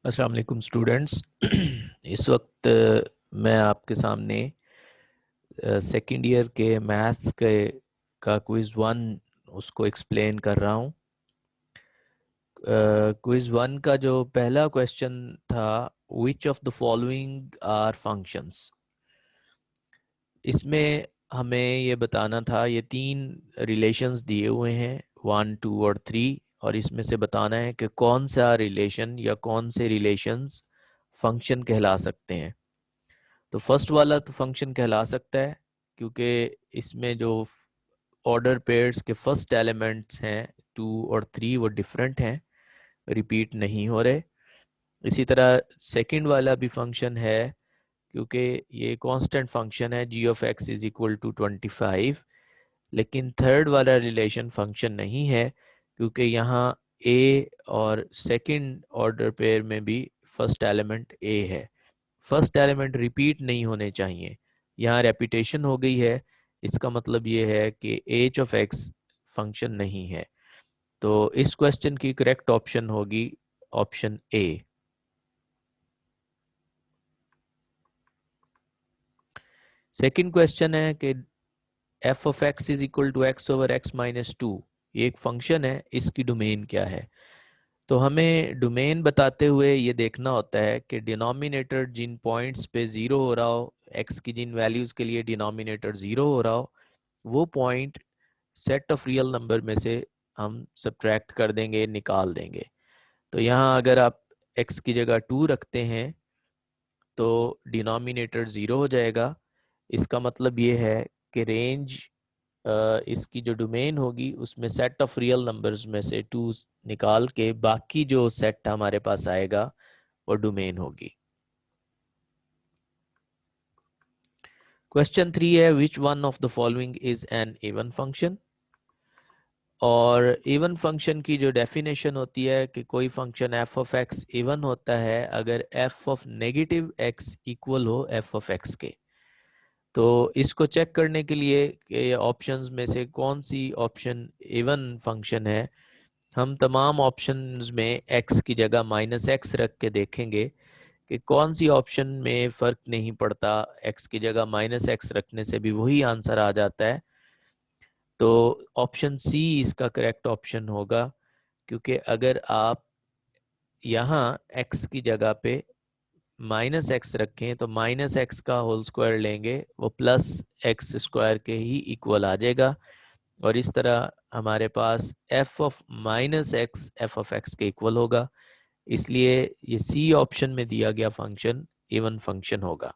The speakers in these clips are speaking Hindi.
अस्सलाम वालेकुम स्टूडेंट्स। इस वक्त मैं आपके सामने सेकंड ईयर के मैथ्स के का क्विज़ वन उसको एक्सप्लेन कर रहा हूँ। क्विज़ वन का जो पहला क्वेश्चन था, which of the following are functions. इसमें हमें ये बताना था, ये तीन रिलेशंस दिए हुए हैं 1, 2 और 3, और इसमें से बताना है कि कौन सा रिलेशन या कौन से रिलेशंस फंक्शन कहला सकते हैं। तो फर्स्ट वाला तो फंक्शन कहला सकता है क्योंकि इसमें जो ऑर्डर पेयर्स के फर्स्ट एलिमेंट्स हैं 2 और 3 वो डिफरेंट हैं, रिपीट नहीं हो रहे। इसी तरह सेकंड वाला भी फंक्शन है क्योंकि ये कांस्टेंट फंक्शन है g of x is equal to 25। लेकिन थर्ड वाला रिलेशन फंक्शन नहीं है क्योंकि यहाँ ए और सेकंड ऑर्डर पेयर में भी फर्स्ट एलिमेंट ए है। फर्स्ट एलिमेंट रिपीट नहीं होने चाहिए, यहाँ रेपिटेशन हो गई है, इसका मतलब ये है कि एच ऑफ एक्स फंक्शन नहीं है। तो इस क्वेश्चन की करेक्ट ऑप्शन होगी ऑप्शन ए। सेकंड क्वेश्चन है कि f of x is equal to x over x minus two, ये एक फंक्शन है, इसकी डोमेन क्या है। तो हमें डोमेन बताते हुए ये देखना होता है कि डिनोमिनेटर जिन पॉइंट्स पे ज़ीरो हो रहा हो, एक्स की जिन वैल्यूज़ के लिए डिनोमिनेटर ज़ीरो हो रहा हो, वो point set of real number में से हम सब्ट्रैक्ट कर देंगे, निकाल देंगे। तो यहाँ अगर आप एक्स की जगह 2 रखते हैं तो डिनोमिनेटर ज़ीरो हो जाएगा। इसका मतलब ये है कि रेंज इसकी जो डोमेन होगी उसमें सेट ऑफ रियल नंबर्स में से 2 निकाल के बाकी जो सेट हमारे पास आएगा वो डोमेन होगी। क्वेश्चन 3 है which one of the following is an even function. और इवन फंक्शन की जो डेफिनेशन होती है कि कोई function f of x even होता है अगर F of negative x equal हो एफ ऑफ एक्स के। तो इसको चेक करने के लिए कि ऑप्शंस में से कौन सी ऑप्शन इवन फंक्शन है, हम तमाम ऑप्शंस में x की जगह माइनस एक्स रख के देखेंगे कि कौन सी ऑप्शन में फ़र्क नहीं पड़ता, x की जगह माइनस एक्स रखने से भी वही आंसर आ जाता है। तो ऑप्शन सी इसका करेक्ट ऑप्शन होगा क्योंकि अगर आप यहाँ x की जगह पे माइनस एक्स रखें तो माइनस एक्स का होल स्क्वायर लेंगे, वो प्लस एक्स स्क्वायर के ही इक्वल आ जाएगा। और इस तरह हमारे पास f of minus x f of x के इक्वल होगा। इसलिए ये सी ऑप्शन में दिया गया फंक्शन इवन फंक्शन होगा।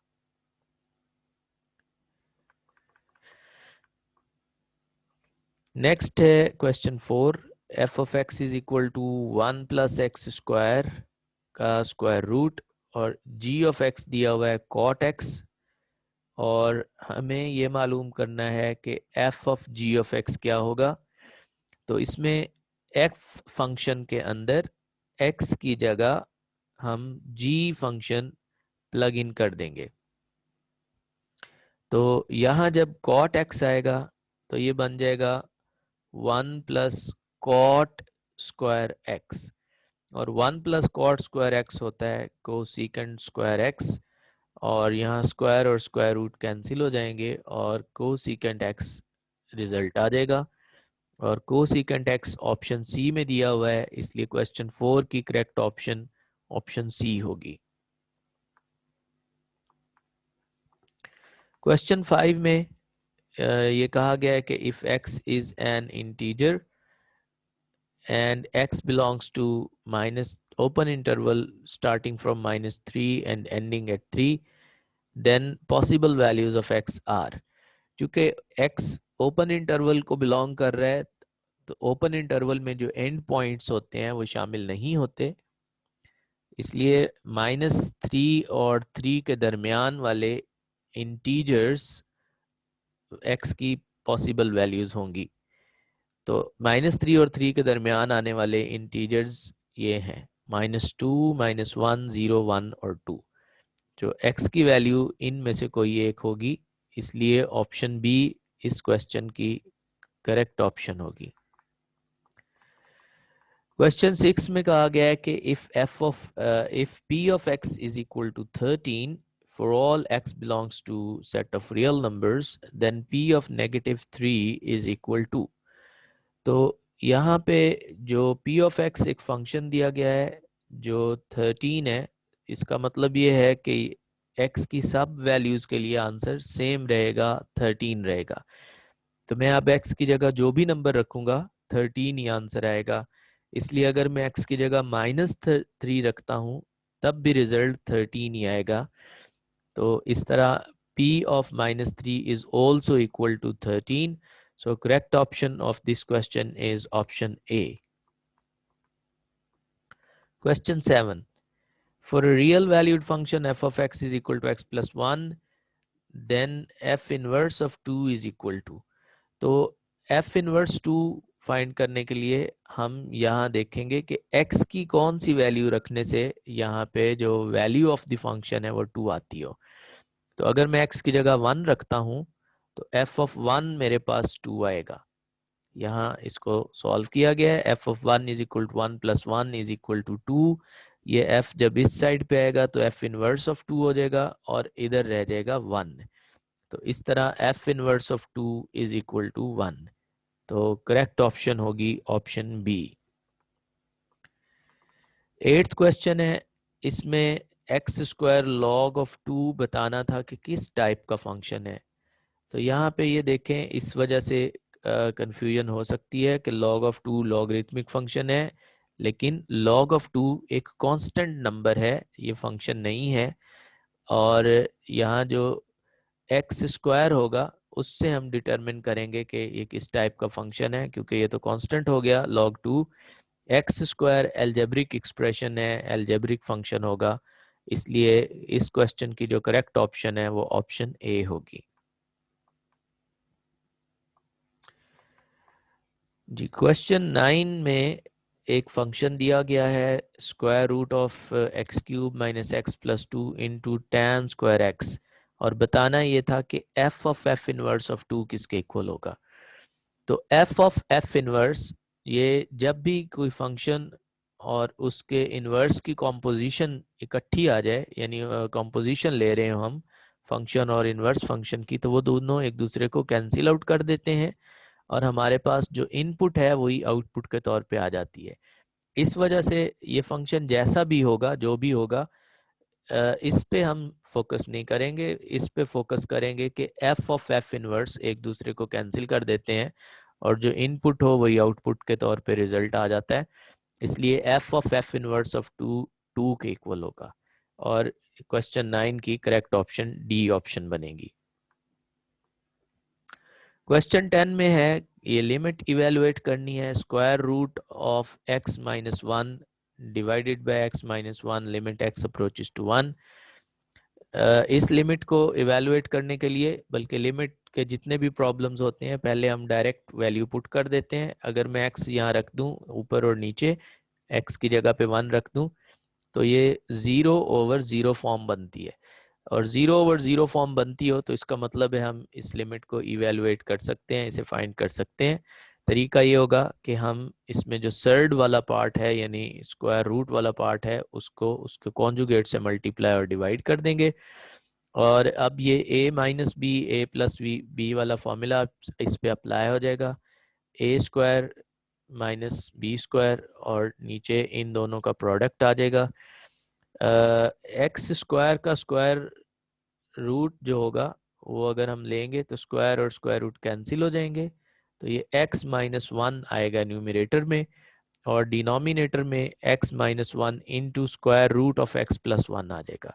नेक्स्ट है question 4, f of x is equal to 1 plus x square का स्क्वायर रूट, और जी ऑफ एक्स दिया हुआ है कॉट एक्स, और हमें ये मालूम करना है कि f of g of x क्या होगा। तो इसमें एफ फंक्शन के अंदर एक्स की जगह हम जी फंक्शन प्लग इन कर देंगे। तो यहाँ जब कॉट एक्स आएगा तो ये बन जाएगा 1 प्लस कॉट स्क्वायर एक्स, और 1 प्लस कॉट स्क्वायर एक्स होता है कोसेकेंट स्क्वायर एक्स, और यहाँ स्क्वायर और स्क्वायर रूट कैंसिल हो जाएंगे और कोसेकेंट एक्स रिजल्ट आ जाएगा। और कोसेकेंट एक्स ऑप्शन सी में दिया हुआ है, इसलिए क्वेश्चन 4 की करेक्ट ऑप्शन ऑप्शन सी होगी। क्वेश्चन 5 में ये कहा गया है कि if x is an integer and x belongs to minus open interval starting from -3 and ending at 3, then possible values of x are। चूंकि x ओपन इंटरवल को बिलोंग कर रहा है तो ओपन इंटरवल में जो एंड पॉइंट्स होते हैं वो शामिल नहीं होते, इसलिए -3 और 3 के दरमियान वाले इंटीजर्स x की पॉसिबल वैल्यूज होंगी। तो -3 और 3 के दरमियान आने वाले इंटीजर्स ये हैं -2, -1, 0, 1 और 2। जो x की वैल्यू इनमें से कोई एक होगी, इसलिए ऑप्शन बी इस क्वेश्चन की करेक्ट ऑप्शन होगी। क्वेश्चन 6 में कहा गया है कि if p of x is equal to 13 for all x belongs to set of real numbers then p of -3 is equal to। तो यहाँ पे जो p of x एक फंक्शन दिया गया है जो 13 है, इसका मतलब ये है कि x की सब वैल्यूज के लिए आंसर सेम रहेगा, 13 रहेगा। तो मैं अब x की जगह जो भी नंबर रखूंगा 13 ही आंसर आएगा। इसलिए अगर मैं x की जगह -3 रखता हूं तब भी रिजल्ट 13 ही आएगा। तो इस तरह p of -3 is also equal to 13. So correct option of this question is option A. Question 7. For a real valued function f of x is equal to x plus 1, then f inverse of 2 is equal to। तो f इनवर्स 2 फाइंड करने के लिए हम यहाँ देखेंगे कि x की कौन सी वैल्यू रखने से यहाँ पे जो वैल्यू ऑफ द फंक्शन है वो 2 आती हो। तो अगर मैं x की जगह 1 रखता हूँ तो f ऑफ 1 मेरे पास 2 आएगा। यहाँ इसको सॉल्व किया गया है। f of 1 is equal to 1 plus 1 is equal to 2। ये f जब इस साइड पे आएगा तो f इनवर्स ऑफ 2 हो जाएगा और इधर रह जाएगा 1। तो इस तरह f inverse of 2 is equal to 1। तो करेक्ट ऑप्शन होगी ऑप्शन बी। 8th क्वेश्चन है, इसमें एक्स स्क्वायर लॉग ऑफ 2 बताना था कि किस टाइप का फंक्शन है। तो यहाँ पे ये देखें, इस वजह से कंफ्यूजन हो सकती है कि log ऑफ 2 लॉगरिथमिक फंक्शन है, लेकिन log ऑफ 2 एक कांस्टेंट नंबर है, ये फंक्शन नहीं है। और यहाँ जो एक्स स्क्वायर होगा उससे हम डिटरमिन करेंगे कि ये किस टाइप का फंक्शन है, क्योंकि ये तो कांस्टेंट हो गया log 2। X square algebraic expression है, एल्जेब्रिक फंक्शन होगा, इसलिए इस क्वेश्चन की जो करेक्ट ऑप्शन है वो ऑप्शन ए होगी। जी, क्वेश्चन 9 में एक फंक्शन दिया गया है square root of x cube minus x plus 2 into tan square x, और बताना ये था कि f of f inverse of 2 किसके इक्वल होगा। तो एफ ऑफ एफ इनवर्स, ये जब भी कोई फंक्शन और उसके इनवर्स की कॉम्पोजिशन इकट्ठी आ जाए, यानी कॉम्पोजिशन ले रहे हो हम फंक्शन और इनवर्स फंक्शन की, तो वो दोनों एक दूसरे को कैंसिल आउट कर देते हैं और हमारे पास जो इनपुट है वही आउटपुट के तौर पे आ जाती है। इस वजह से ये फंक्शन जैसा भी होगा, जो भी होगा, इस पे हम फोकस नहीं करेंगे, इस पे फोकस करेंगे कि एफ ऑफ एफ इनवर्स एक दूसरे को कैंसिल कर देते हैं और जो इनपुट हो वही आउटपुट के तौर पे रिजल्ट आ जाता है। इसलिए f of f inverse of 2 2 के इक्वल होगा और क्वेश्चन 9 की करेक्ट ऑप्शन डी ऑप्शन बनेगी। क्वेश्चन 10 में है, ये लिमिट इवेलुएट करनी है square root of x minus 1 divided by x minus 1 limit x approaches to 1। इस लिमिट को इवेलुएट करने के लिए, बल्कि लिमिट के जितने भी प्रॉब्लम्स होते हैं पहले हम डायरेक्ट वैल्यू पुट कर देते हैं। अगर मैं x यहाँ रख दूं ऊपर और नीचे, x की जगह पे 1 रख दूं, तो ये 0/0 फॉर्म बनती है। और 0/0 फॉर्म बनती हो तो इसका मतलब है हम इस लिमिट को इवेलुएट कर सकते हैं, इसे फाइंड कर सकते हैं। तरीका ये होगा कि हम इसमें जो सर्ड वाला पार्ट है यानी स्क्वायर रूट वाला पार्ट है उसको उसके कॉन्जुगेट से मल्टीप्लाई और डिवाइड कर देंगे। और अब ये a minus B A plus B वाला फॉर्मूला इस पे अप्लाई हो जाएगा। A square minus B square और नीचे इन दोनों का प्रोडक्ट आ जाएगा। एक्स स्क्वायर का स्क्वायर रूट जो होगा वो अगर हम लेंगे तो स्क्वायर और स्क्वायर रूट कैंसिल हो जाएंगे, तो ये x माइनस 1 आएगा न्यूमिनेटर में और डिनोमिनेटर में x minus 1 into square root of x plus 1 आ जाएगा।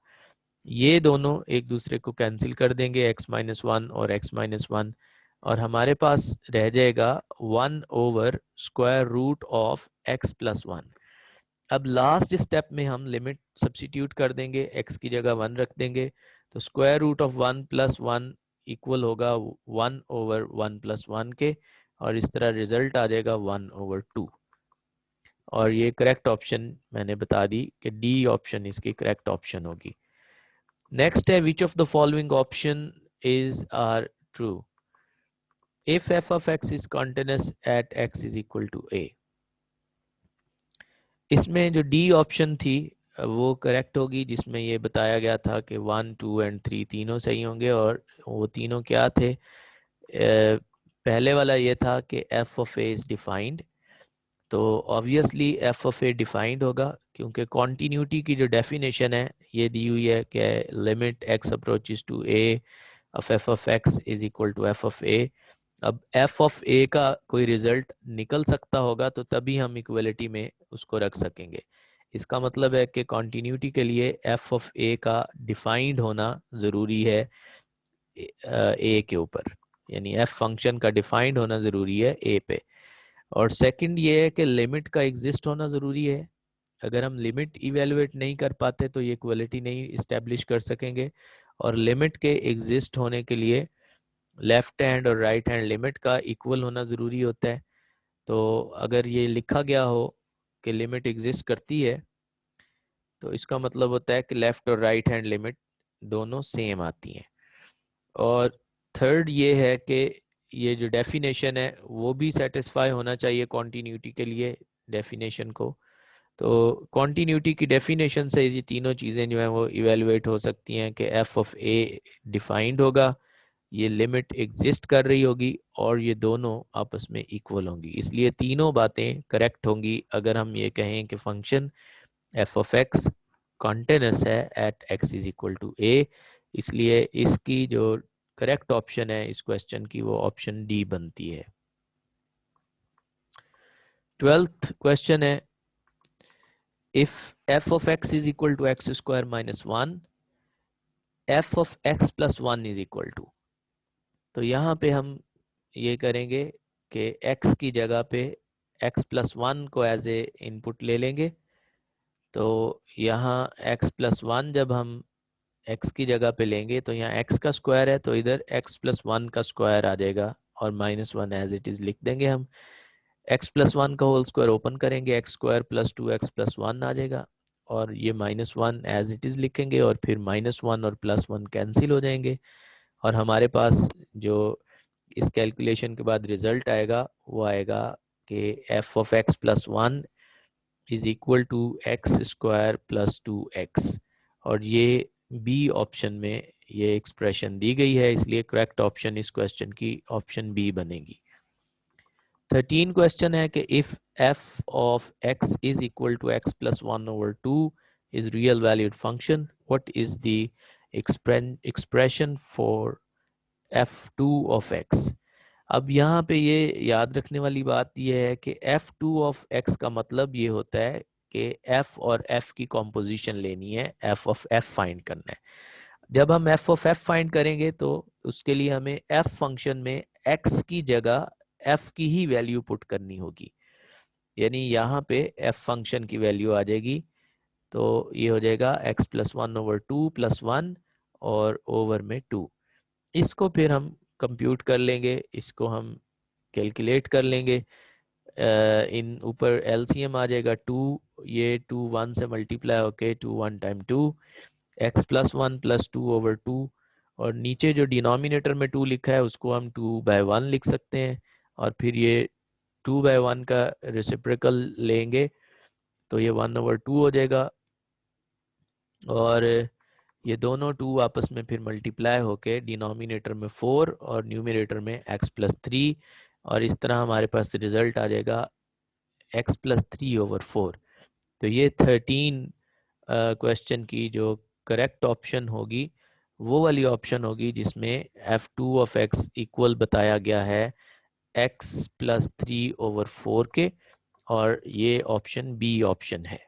ये दोनों एक दूसरे को कैंसिल कर देंगे, x माइनस 1 और x माइनस 1, और हमारे पास रह जाएगा 1 over square root of x plus 1। अब लास्ट स्टेप में हम लिमिट सब्सिट्यूट कर देंगे, x की जगह 1 रख देंगे, तो square root of 1 plus 1 equal होगा 1 ओवर 1 प्लस 1 के, और इस तरह रिजल्ट आ जाएगा 1 ओवर 2। और ये करेक्ट ऑप्शन मैंने बता दी कि डी ऑप्शन इसकी करेक्ट ऑप्शन होगी। नेक्स्ट है, which of the following option is are true if f of x is continuous at x is equal to a. इसमें जो डी ऑप्शन थी वो करेक्ट होगी, जिसमें ये बताया गया था कि 1, 2 एंड 3 तीनों सही होंगे। और वो तीनों क्या थे? पहले वाला ये था कि f of a is defined, तो obviously f of a defined होगा, क्योंकि कॉन्टीन्यूटी की जो डेफिनेशन है ये दी हुई है कि limit x approaches to a of f of x is equal to f of a. अब एफ ऑफ ए का कोई रिजल्ट निकल सकता होगा तो तभी हम इक्वलिटी में उसको रख सकेंगे। इसका मतलब है कि कॉन्टीन्यूटी के लिए एफ ऑफ ए का डिफाइंड होना ज़रूरी है ए के ऊपर, यानी एफ फंक्शन का डिफाइंड होना ज़रूरी है ए पे। और सेकंड ये है कि लिमिट का एग्जिस्ट होना ज़रूरी है। अगर हम लिमिट इवेलुएट नहीं कर पाते तो ये इक्वलिटी नहीं इस्टेब्लिश कर सकेंगे। और लिमिट के एग्जिस्ट होने के लिए लेफ्ट हैंड और राइट हैंड लिमिट का इक्वल होना ज़रूरी होता है। तो अगर ये लिखा गया हो कि लिमिट एग्जिस्ट करती है तो इसका मतलब होता है कि लेफ्ट और राइट हैंड लिमिट दोनों सेम आती हैं। और थर्ड ये है कि ये जो डेफिनेशन है वो भी सेटिस्फाई होना चाहिए कॉन्टीन्यूटी के लिए डेफिनेशन को। तो कॉन्टीन्यूटी की डेफिनेशन से ये तीनों चीज़ें जो हैं वो इवेलुएट हो सकती हैं कि एफ ऑफ ए डिफाइंड होगा, ये लिमिट एग्जिस्ट कर रही होगी, और ये दोनों आपस में इक्वल होंगी। इसलिए तीनों बातें करेक्ट होंगी अगर हम ये कहें कि function f of x continuous है at x is equal to a. इसलिए इसकी जो करेक्ट ऑप्शन है इस क्वेश्चन की वो ऑप्शन डी बनती है। 12th क्वेश्चन है, if f of x is equal to x square minus 1, f of x plus 1 is equal to. तो यहाँ पे हम ये करेंगे कि x की जगह पे x प्लस 1 को एज ए इनपुट ले लेंगे। तो यहाँ x प्लस 1 जब हम x की जगह पे लेंगे तो यहाँ x का स्क्वायर है तो इधर x प्लस 1 का स्क्वायर आ जाएगा और माइनस 1 एज इट इज़ लिख देंगे हम। x प्लस 1 का होल स्क्वायर ओपन करेंगे, x square plus 2x plus 1 आ जाएगा, और ये माइनस 1 एज इट इज़ लिखेंगे, और फिर माइनस 1 और प्लस 1 कैंसिल हो जाएंगे, और हमारे पास जो इस कैलकुलेशन के बाद रिजल्ट आएगा वो आएगा कि f of x plus 1 is equal to x square plus 2x। और ये बी ऑप्शन में ये एक्सप्रेशन दी गई है, इसलिए करेक्ट ऑप्शन इस क्वेश्चन की ऑप्शन बी बनेगी। 13 क्वेश्चन है कि if f of x is equal to x plus 1 over 2 is real valued function, what is the expression for f2 of x। अब यहाँ पे ये याद रखने वाली बात ये है कि f2 ऑफ x का मतलब ये होता है कि f और f की कॉम्पोजिशन लेनी है, f ऑफ f फाइंड करना है। जब हम f ऑफ f फाइंड करेंगे तो उसके लिए हमें f फंक्शन में x की जगह f की ही वैल्यू पुट करनी होगी, यानी यहाँ पे f फंक्शन की वैल्यू आ जाएगी। तो ये हो जाएगा x प्लस 1 ओवर 2 प्लस 1 और ओवर में 2। इसको फिर हम कंप्यूट कर लेंगे, इसको हम कैलकुलेट कर लेंगे। इन ऊपर एलसीएम आ जाएगा 2, ये 2 1 से मल्टीप्लाई होके 2 1 time 2 x plus 1 plus 2 over 2, और नीचे जो डिनोमिनेटर में 2 लिखा है उसको हम 2 बाय 1 लिख सकते हैं, और फिर ये 2 बाय 1 का रेसिप्रोकल लेंगे तो ये 1 ओवर 2 हो जाएगा, और ये दोनों 2 आपस में फिर मल्टीप्लाई होके डिनोमिनेटर में 4 और न्यूमिनेटर में x प्लस 3, और इस तरह हमारे पास रिजल्ट आ जाएगा x प्लस 3 ओवर 4। तो ये 13 क्वेश्चन की जो करेक्ट ऑप्शन होगी वो वाली ऑप्शन होगी जिसमें f2 ऑफ x इक्वल बताया गया है x प्लस 3 ओवर 4 के, और ये ऑप्शन बी ऑप्शन है।